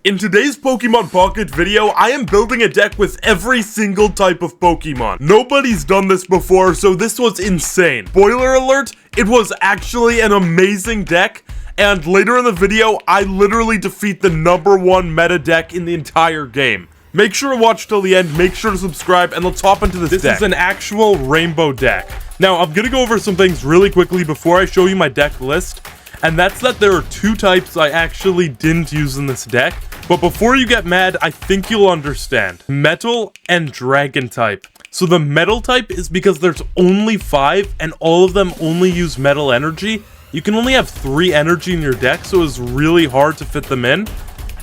In today's Pokemon Pocket video, I am building a deck with every single type of Pokemon. Nobody's done this before, so this was insane. Spoiler alert, it was actually an amazing deck, and later in the video, I literally defeat the #1 meta deck in the entire game. Make sure to watch till the end, make sure to subscribe, and let's hop into this deck. This is an actual rainbow deck. Now, I'm gonna go over some things really quickly before I show you my deck list, and that's that there are two types I actually didn't use in this deck. But before you get mad, I think you'll understand. Metal and Dragon type. So the Metal type is because there's only 5 and all of them only use Metal energy. You can only have 3 energy in your deck, so it's really hard to fit them in.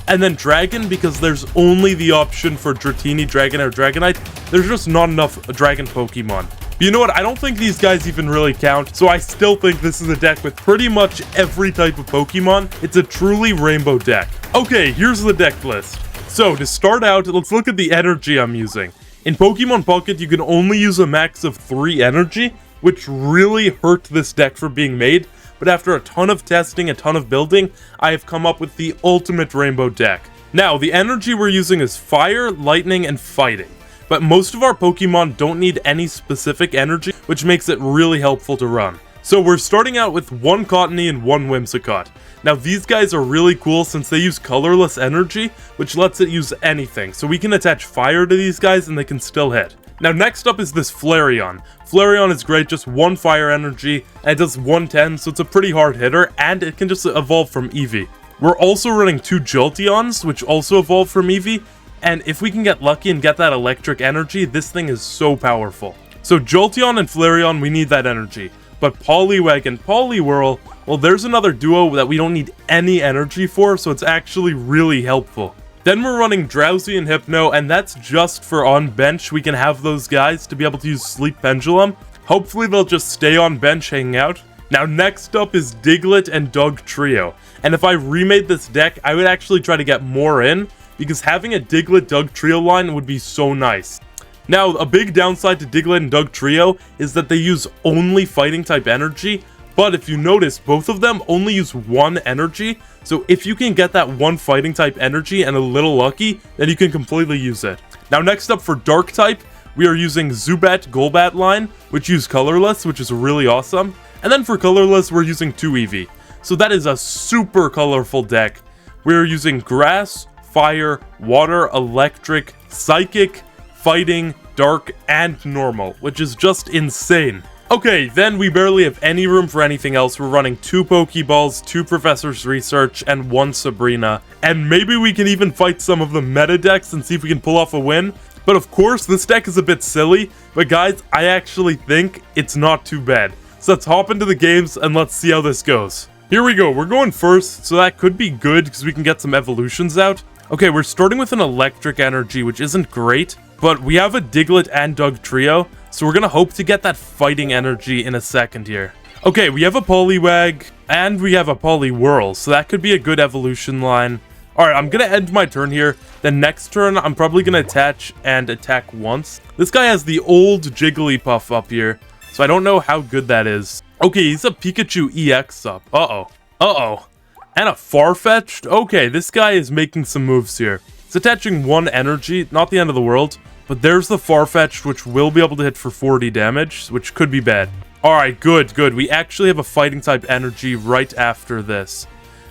And then Dragon, because there's only the option for Dratini, Dragon, or Dragonite. There's just not enough Dragon Pokemon. But you know what, I don't think these guys even really count, so I still think this is a deck with pretty much every type of Pokemon. It's a truly rainbow deck. Okay, here's the deck list. So, to start out, let's look at the energy I'm using. In Pokemon Pocket, you can only use a max of 3 energy, which really hurt this deck for being made. But after a ton of testing, a ton of building, I have come up with the ultimate rainbow deck. Now, the energy we're using is Fire, Lightning, and Fighting. But most of our Pokemon don't need any specific energy, which makes it really helpful to run. So we're starting out with 1 Cottony and 1 Whimsicott. Now these guys are really cool since they use colorless energy, which lets it use anything. So we can attach fire to these guys and they can still hit. Now next up is this Flareon. Flareon is great, just 1 fire energy, and it does 110, so it's a pretty hard hitter, and it can just evolve from Eevee. We're also running 2 Jolteons, which also evolve from Eevee, and if we can get lucky and get that electric energy, this thing is so powerful. So Jolteon and Flareon, we need that energy. But Poliwag and Poliwhirl, well, there's another duo that we don't need any energy for, so it's actually really helpful. Then we're running Drowsy and Hypno, and that's just for on bench. We can have those guys to be able to use Sleep Pendulum. Hopefully they'll just stay on bench hanging out. Now next up is Diglett and Dugtrio. And if I remade this deck, I would actually try to get more in, because having a Diglett Dugtrio line would be so nice. Now, a big downside to Diglett and Dugtrio is that they use only fighting type energy, but if you notice, both of them only use 1 energy, so if you can get that 1 fighting type energy and a little lucky, then you can completely use it. Now next up for dark type, we are using Zubat Golbat line, which use colorless, which is really awesome. And then for colorless, we're using 2 Eevee. So that is a super colorful deck. We're using Grass, Fire, Water, Electric, Psychic, Fighting, Dark, and Normal, which is just insane. Okay, then we barely have any room for anything else. We're running 2 Pokeballs, 2 Professor's Research, and 1 Sabrina. And maybe we can even fight some of the meta decks and see if we can pull off a win. But of course, this deck is a bit silly, but guys, I actually think it's not too bad. So let's hop into the games and let's see how this goes. Here we go, we're going first, so that could be good because we can get some evolutions out. Okay, we're starting with an electric energy, which isn't great, but we have a Diglett and Dugtrio, so we're gonna hope to get that fighting energy in a second here. Okay, we have a Poliwag, and we have a Poliwhirl, so that could be a good evolution line. Alright, I'm gonna end my turn here. Then next turn, I'm probably gonna attach and attack once. This guy has the old Jigglypuff up here, so I don't know how good that is. Okay, he's a Pikachu EX up. Uh-oh. Uh-oh. And a Farfetch'd? Okay, this guy is making some moves here. It's attaching 1 energy, not the end of the world. But there's the Farfetch'd, which will be able to hit for 40 damage, which could be bad. Alright, good, good. We actually have a fighting type energy right after this.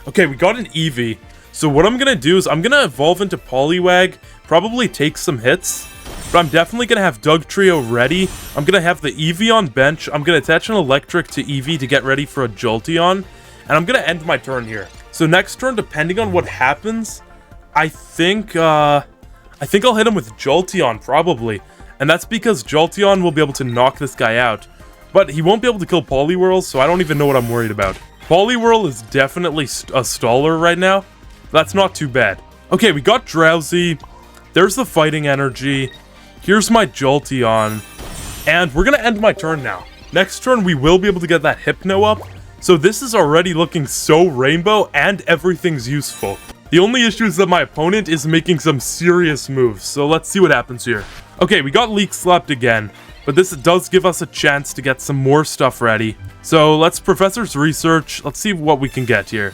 Okay, we got an Eevee. So what I'm gonna do is I'm gonna evolve into Poliwag, probably take some hits. But I'm definitely gonna have Dugtrio ready. I'm gonna have the Eevee on bench. I'm gonna attach an Electric to Eevee to get ready for a Jolteon. And I'm gonna end my turn here. So next turn, depending on what happens, I think I'll hit him with Jolteon, probably. And that's because Jolteon will be able to knock this guy out. But he won't be able to kill Poliwhirl, so I don't even know what I'm worried about. Poliwhirl is definitely a staller right now. That's not too bad. Okay, we got Drowsy. There's the fighting energy. Here's my Jolteon. And we're gonna end my turn now. Next turn, we will be able to get that Hypno up. So this is already looking so rainbow, and everything's useful. The only issue is that my opponent is making some serious moves, so let's see what happens here. Okay, we got Leak Slapped again, but this does give us a chance to get some more stuff ready. So let's Professor's Research, let's see what we can get here.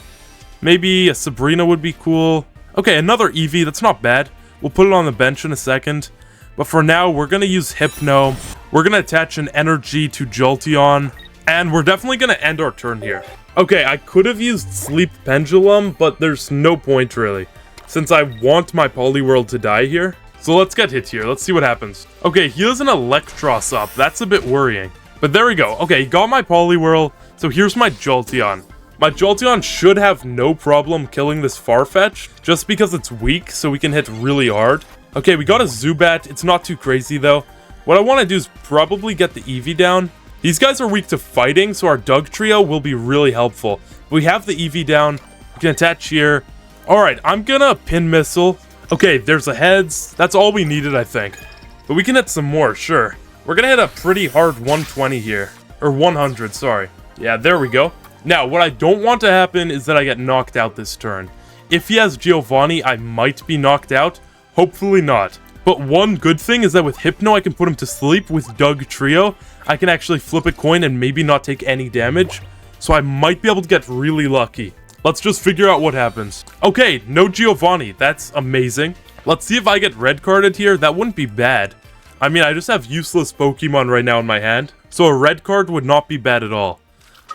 Maybe a Sabrina would be cool. Okay, another Eevee. That's not bad. We'll put it on the bench in a second. But for now, we're going to use Hypno. We're going to attach an energy to Jolteon. And we're definitely going to end our turn here. Okay, I could have used Sleep Pendulum, but there's no point really, since I want my Poliwhirl to die here. So let's get hit here. Let's see what happens. Okay, he has an Electros up. That's a bit worrying. But there we go. Okay, got my Poliwhirl. So here's my Jolteon. My Jolteon should have no problem killing this Farfetch, just because it's weak, so we can hit really hard. Okay, we got a Zubat. It's not too crazy, though. What I want to do is probably get the Eevee down. These guys are weak to fighting, so our Doug Trio will be really helpful. We have the Eevee down. We can attach here. Alright, I'm gonna Pin Missile. Okay, there's a Heads. That's all we needed, I think. But we can hit some more, sure. We're gonna hit a pretty hard 120 here. Or 100, sorry. Yeah, there we go. Now, what I don't want to happen is that I get knocked out this turn. If he has Giovanni, I might be knocked out. Hopefully not. But one good thing is that with Hypno, I can put him to sleep. With Doug Trio, I can actually flip a coin and maybe not take any damage. So I might be able to get really lucky. Let's just figure out what happens. Okay, no Giovanni. That's amazing. Let's see if I get red carded here. That wouldn't be bad. I mean, I just have useless Pokemon right now in my hand. So a red card would not be bad at all.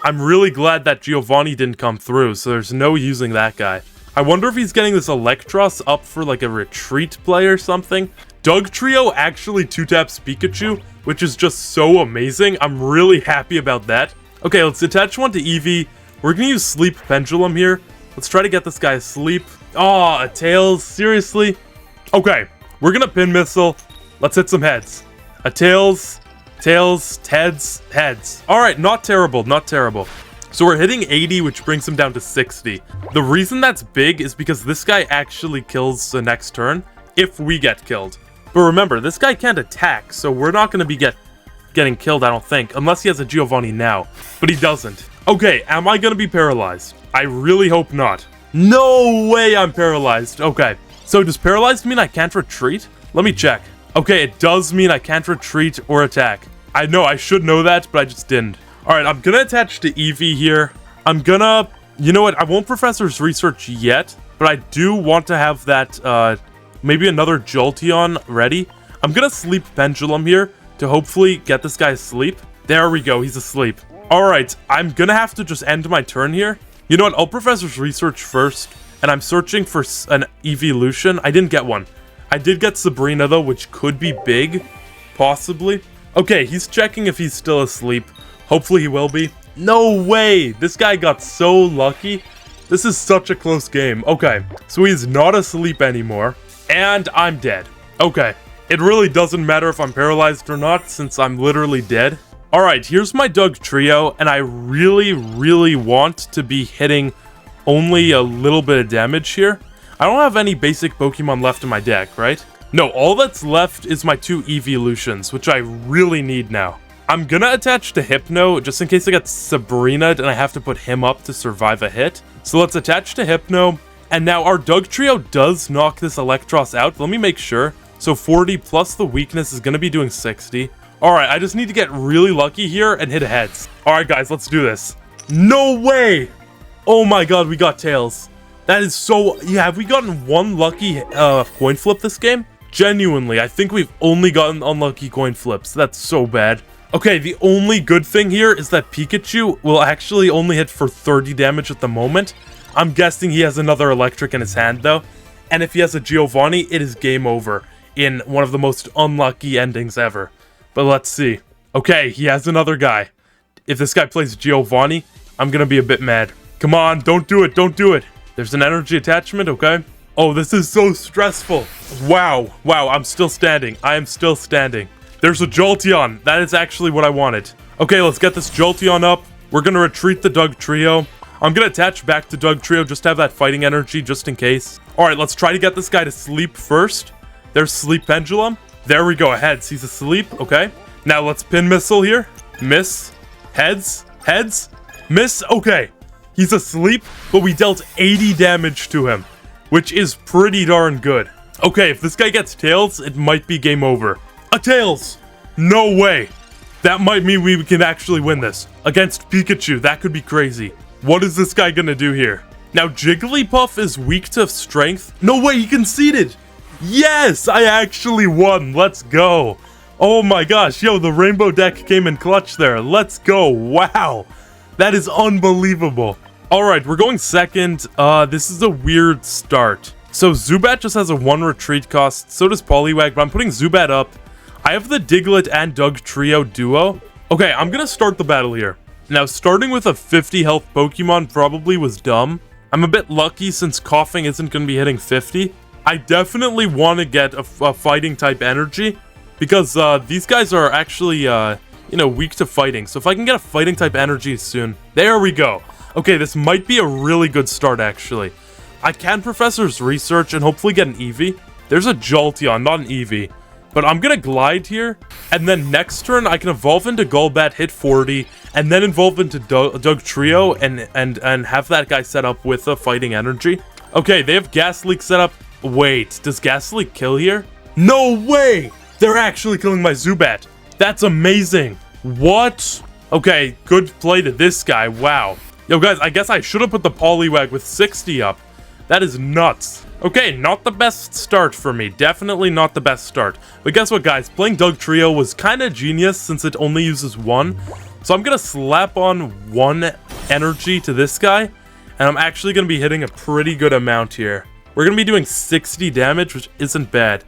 I'm really glad that Giovanni didn't come through, so there's no using that guy. I wonder if he's getting this Electros up for like a retreat play or something. Doug Trio actually 2-taps Pikachu, which is just so amazing. I'm really happy about that. Okay, let's attach one to Eevee. We're gonna use Sleep Pendulum here. Let's try to get this guy asleep. Oh, a Tails, seriously? Okay, we're gonna Pin Missile. Let's hit some heads. A Tails, Tails, heads, heads. Alright, not terrible, not terrible. So we're hitting 80, which brings him down to 60. The reason that's big is because this guy actually kills the next turn, if we get killed. But remember, this guy can't attack, so we're not going to be getting killed, I don't think, unless he has a Giovanni now. But he doesn't. Okay, am I going to be paralyzed? I really hope not. No way I'm paralyzed. Okay, so does paralyzed mean I can't retreat? Let me check. Okay, it does mean I can't retreat or attack. I know, I should know that, but I just didn't. Alright, I'm gonna attach to Eevee here. I'm gonna... You know what? I won't Professor's Research yet, but I do want to have that, maybe another Jolteon ready. I'm gonna Sleep Pendulum here to hopefully get this guy asleep. There we go, he's asleep. Alright, I'm gonna have to just end my turn here. You know what? I'll Professor's Research first, and I'm searching for an Eeveelution. I didn't get one. I did get Sabrina, though, which could be big. Possibly. Okay, he's checking if he's still asleep. Hopefully he will be. No way! This guy got so lucky. This is such a close game. Okay, so he's not asleep anymore. And I'm dead. Okay, it really doesn't matter if I'm paralyzed or not, since I'm literally dead. Alright, here's my Doug Trio, and I really, really want to be hitting only a little bit of damage here. I don't have any basic Pokemon left in my deck, right? No, all that's left is my 2 Eeveelutions, which I really need now. I'm gonna attach to Hypno, just in case I get Sabrina and I have to put him up to survive a hit. So let's attach to Hypno, and now our Doug Trio does knock this Electros out. Let me make sure. So 40 plus the weakness is gonna be doing 60. Alright, I just need to get really lucky here and hit heads. Alright guys, let's do this. No way! Oh my god, we got Tails. That is so... Yeah, have we gotten one lucky coin flip this game? Genuinely, I think we've only gotten unlucky coin flips. That's so bad. Okay, the only good thing here is that Pikachu will actually only hit for 30 damage at the moment. I'm guessing he has another electric in his hand, though. And if he has a Giovanni, it is game over in one of the most unlucky endings ever. But let's see. Okay, he has another guy. If this guy plays Giovanni, I'm gonna be a bit mad. Come on, don't do it, don't do it. There's an energy attachment, okay? Oh, this is so stressful. Wow, wow, I'm still standing. I am still standing. There's a Jolteon. That is actually what I wanted. Okay, let's get this Jolteon up. We're gonna retreat the Doug Trio. I'm gonna attach back to Doug Trio just to have that fighting energy just in case. Alright, let's try to get this guy to sleep first. There's Sleep Pendulum. There we go, heads. He's asleep, okay. Now let's Pin Missile here. Miss. Heads. Heads. Miss. Okay. He's asleep, but we dealt 80 damage to him, which is pretty darn good. Okay, if this guy gets Tails, it might be game over. A Tails! No way! That might mean we can actually win this. Against Pikachu, that could be crazy. What is this guy gonna do here? Now, Jigglypuff is weak to strength. No way, he conceded. Yes, I actually won. Let's go. Oh my gosh, yo, the rainbow deck came in clutch there. Let's go. Wow, that is unbelievable. All right, we're going second. This is a weird start. So Zubat just has a 1 retreat cost. So does Poliwag, but I'm putting Zubat up. I have the Diglett and Dugtrio duo. Okay, I'm gonna start the battle here. Now, starting with a 50 health Pokemon probably was dumb. I'm a bit lucky since Coughing isn't going to be hitting 50. I definitely want to get a fighting type energy because these guys are actually, you know, weak to fighting. So if I can get a fighting type energy soon. There we go. Okay, this might be a really good start, actually. I can Professor's Research and hopefully get an Eevee. There's a Jolteon, not an Eevee. But I'm going to Glide here, and then next turn I can evolve into Golbat, hit 40, and then evolve into Dugtrio and have that guy set up with a fighting energy. Okay, they have Gas Leak set up. Wait, does Gas Leak kill here? No way! They're actually killing my Zubat. That's amazing. What? Okay, good play to this guy. Wow. Yo, guys, I guess I should have put the Poliwag with 60 up. That is nuts. Okay, not the best start for me. Definitely not the best start. But guess what, guys? Playing Dugtrio was kind of genius since it only uses 1. So I'm going to slap on 1 energy to this guy. And I'm actually going to be hitting a pretty good amount here. We're going to be doing 60 damage, which isn't bad.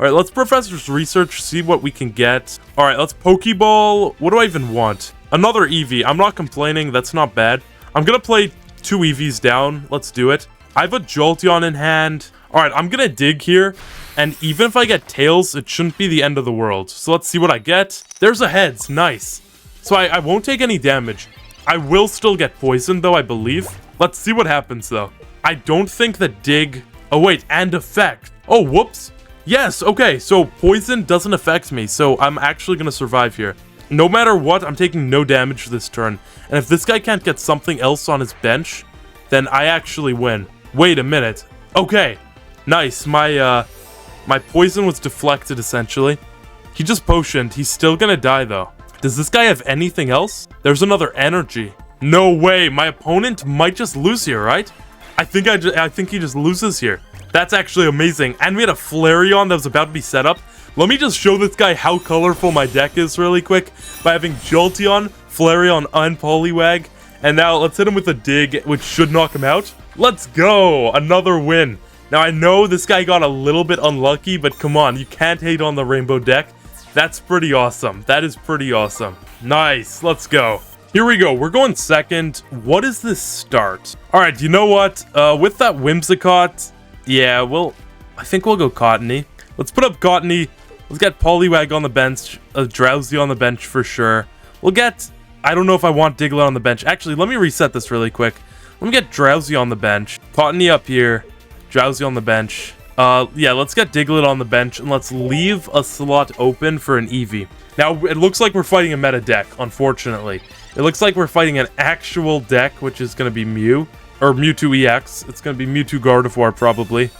Alright, let's Professor's Research, see what we can get. Alright, let's Pokeball. What do I even want? Another Eevee. I'm not complaining. That's not bad. I'm going to play 2 Eevees down. Let's do it. I have a Jolteon in hand. Alright, I'm gonna dig here. And even if I get Tails, it shouldn't be the end of the world. So let's see what I get. There's a Heads. Nice. So I won't take any damage. I will still get poisoned, though, I believe. Let's see what happens, though. I don't think that Dig... Oh, wait. And Effect. Oh, whoops. Yes, okay. So Poison doesn't affect me. So I'm actually gonna survive here. No matter what, I'm taking no damage this turn. And if this guy can't get something else on his bench, then I actually win. Wait a minute. Okay. Nice. My poison was deflected, essentially. He just potioned. He's still gonna die, though. Does this guy have anything else? There's another energy. No way. My opponent might just lose here, right? I think he just loses here. That's actually amazing. And we had a Flareon that was about to be set up. Let me just show this guy how colorful my deck is really quick by having Jolteon, Flareon, and Poliwag. And now let's hit him with a Dig, which should knock him out. Let's go! Another win. Now, I know this guy got a little bit unlucky, but come on, you can't hate on the rainbow deck. That's pretty awesome. That is pretty awesome. Nice. Let's go. Here we go. We're going second. What is this start? Alright, you know what? With that Whimsicott, yeah, I think we'll go Cottony. Let's put up Cottony. Let's get Poliwag on the bench. Drowsy on the bench for sure. We'll get... I don't know if I want Diglett on the bench. Actually, let me reset this really quick. Let me get Drowsy on the bench. Cottony up here. Drowsy on the bench. Yeah, let's get Diglett on the bench, and let's leave a slot open for an Eevee. Now, it looks like we're fighting a meta deck, unfortunately. It looks like we're fighting an actual deck, which is going to be Mew. Or Mewtwo EX. It's going to be Mewtwo Gardevoir, probably.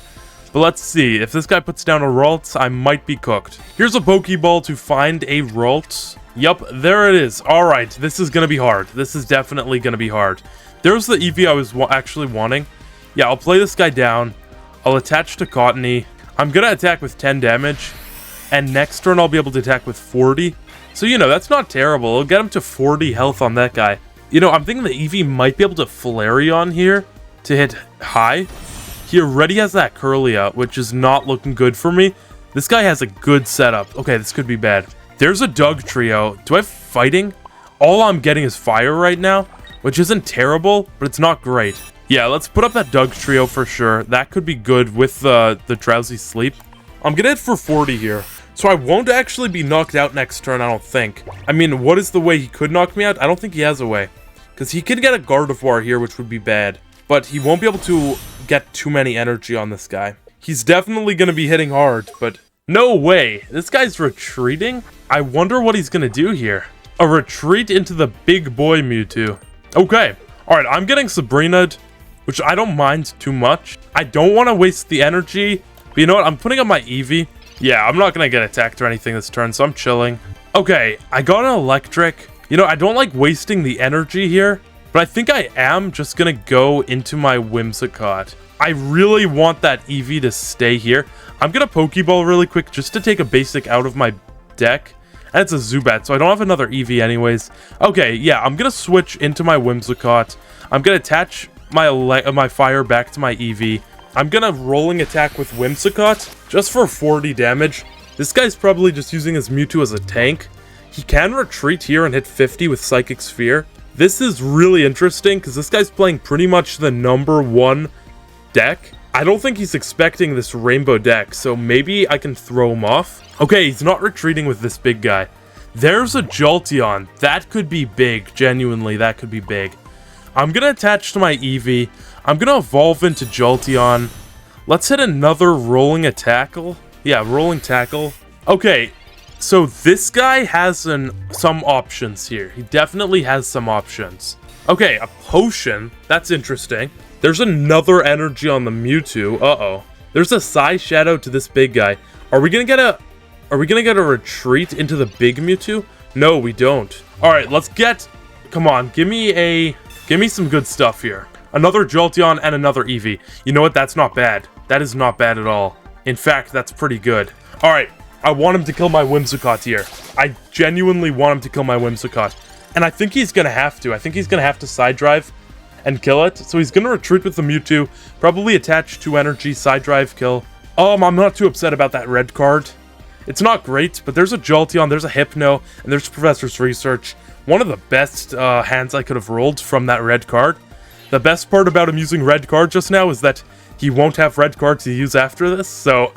But let's see. If this guy puts down a Ralt, I might be cooked. Here's a Pokeball to find a Ralt. Yup, there it is. Alright, this is going to be hard. This is definitely going to be hard. There's the Eevee I was actually wanting. Yeah, I'll play this guy down. I'll attach to Cottony. I'm going to attack with 10 damage. And next turn, I'll be able to attack with 40. So, you know, that's not terrible. I'll get him to 40 health on that guy. You know, I'm thinking the Eevee might be able to Flareon here to hit high. He already has that Curlia, which is not looking good for me. This guy has a good setup. Okay, this could be bad. There's a Dugtrio. Do I have Fighting? All I'm getting is Fire right now, which isn't terrible, but it's not great. Yeah, let's put up that Dugtrio for sure. That could be good with the Drowsy Sleep. I'm gonna hit for 40 here. So I won't actually be knocked out next turn, I don't think. I mean, what is the way he could knock me out? I don't think he has a way. Because he could get a Gardevoir here, which would be bad. But he won't be able to get too many energy on this guy. He's definitely going to be hitting hard, but no way. This guy's retreating? I wonder what he's going to do here. A retreat into the big boy Mewtwo. Okay. Alright, I'm getting Sabrina'd, which I don't mind too much. I don't want to waste the energy. But you know what? I'm putting up my Eevee. Yeah, I'm not going to get attacked or anything this turn, so I'm chilling. Okay, I got an Electric. You know, I don't like wasting the energy here. But I think I am just gonna go into my Whimsicott. I really want that Eevee to stay here. I'm gonna Pokeball really quick just to take a basic out of my deck. And it's a Zubat, so I don't have another Eevee anyways. Okay, yeah, I'm gonna switch into my Whimsicott. I'm gonna attach my fire back to my Eevee. I'm gonna rolling attack with Whimsicott just for 40 damage. This guy's probably just using his Mewtwo as a tank. He can retreat here and hit 50 with Psychic Sphere. This is really interesting because this guy's playing pretty much the #1 deck. I don't think he's expecting this rainbow deck, so maybe I can throw him off. Okay, he's not retreating with this big guy. There's a Jolteon. That could be big. Genuinely, that could be big. I'm gonna attach to my Eevee. I'm gonna evolve into Jolteon. Let's hit another rolling tackle. Yeah, rolling tackle. Okay, so this guy has some options here. He definitely has some options. Okay, a potion. That's interesting. There's another energy on the Mewtwo. Uh-oh. There's a Psy Shadow to this big guy. Are we gonna get a retreat into the big Mewtwo? No, we don't. Alright, let's get... Come on, give me some good stuff here. Another Jolteon and another Eevee. You know what? That's not bad. That is not bad at all. In fact, that's pretty good. Alright, I want him to kill my Whimsicott here. I genuinely want him to kill my Whimsicott. And I think he's gonna have to. I think he's gonna have to Side Drive and kill it. So he's gonna retreat with the Mewtwo. Probably attach 2 energy, Side Drive, kill. I'm not too upset about that red card. It's not great, but there's a Jolteon, there's a Hypno, and there's Professor's Research. One of the best hands I could have rolled from that red card. The best part about him using red card just now is that he won't have red cards to use after this, so...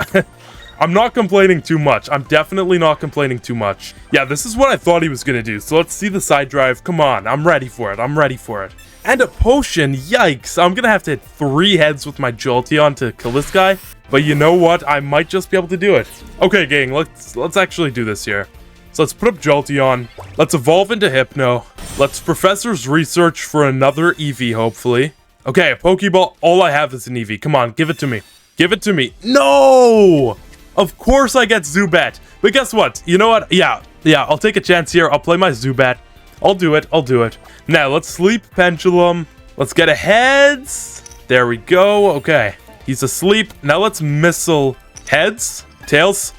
I'm not complaining too much. I'm definitely not complaining too much. Yeah, this is what I thought he was gonna do, so let's see the Side Drive. Come on, I'm ready for it. I'm ready for it. And a potion, yikes. I'm gonna have to hit 3 heads with my Jolteon to kill this guy. But you know what? I might just be able to do it. Okay, gang, let's actually do this here. So let's put up Jolteon. Let's evolve into Hypno. Let's Professor's Research for another Eevee, hopefully. Okay, a Pokeball. All I have is an Eevee. Come on, give it to me. Give it to me. No! Of course I get Zubat. But guess what? You know what? Yeah, I'll take a chance here. I'll play my Zubat. I'll do it. Now, let's Sleep Pendulum. Let's get a Heads. There we go. Okay. He's asleep. Now let's Missile. Heads. Tails.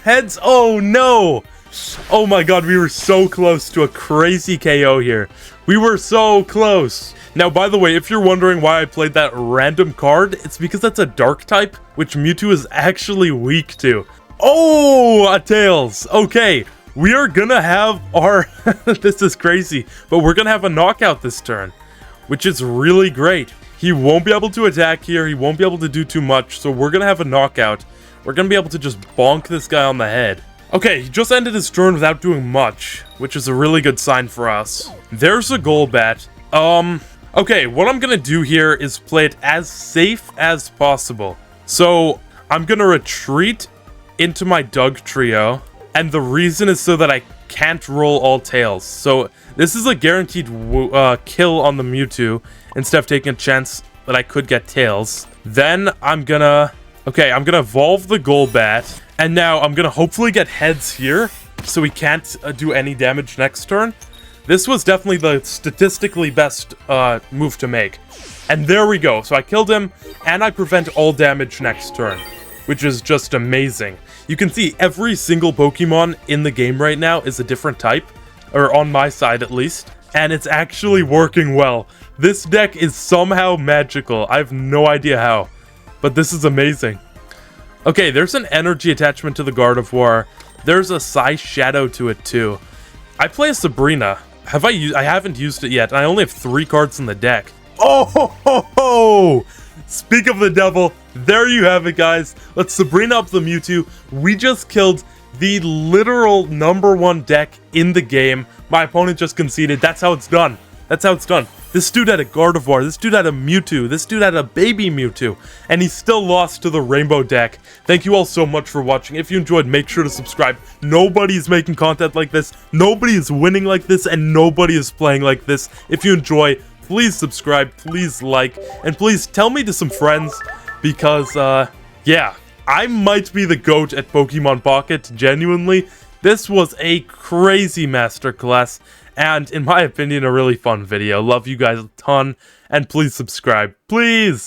Heads. Oh, no. Oh my god, we were so close to a crazy KO here. We were so close. Now, by the way, if you're wondering why I played that random card, it's because that's a Dark type, which Mewtwo is actually weak to. Oh, a Tails. Okay, we are gonna have our... This is crazy, but we're gonna have a knockout this turn, which is really great. He won't be able to attack here, he won't be able to do too much, so we're gonna have a knockout. We're gonna be able to just bonk this guy on the head. Okay, he just ended his turn without doing much, which is a really good sign for us. There's a Golbat. Okay, what I'm gonna do here is play it as safe as possible. So, I'm gonna retreat into my Doug Trio, and the reason is so that I can't roll all Tails. So, this is a guaranteed kill on the Mewtwo, instead of taking a chance that I could get Tails. Then, I'm gonna evolve the Golbat, and now I'm gonna hopefully get Heads here, so he can't do any damage next turn. This was definitely the statistically best move to make. And there we go. So I killed him, and I prevent all damage next turn, which is just amazing. You can see every single Pokemon in the game right now is a different type, or on my side at least, and it's actually working well. This deck is somehow magical. I have no idea how, but this is amazing. Okay, there's an energy attachment to the Gardevoir. There's a Psy Shadow to it too. I play a Sabrina. I haven't used it yet. I only have 3 cards in the deck. Oh ho ho ho! Speak of the devil, there you have it, guys. Let's Sabrina up the Mewtwo. We just killed the literal #1 deck in the game. My opponent just conceded. That's how it's done. That's how it's done. This dude had a Gardevoir, this dude had a Mewtwo, this dude had a baby Mewtwo, and he still lost to the Rainbow deck. Thank you all so much for watching. If you enjoyed, make sure to subscribe. Nobody is making content like this, nobody is winning like this, and nobody is playing like this. If you enjoy, please subscribe, please like, and please tell me to some friends, because, yeah, I might be the GOAT at Pokemon Pocket, genuinely. This was a crazy masterclass, and in my opinion, a really fun video. Love you guys a ton, and please subscribe. Please!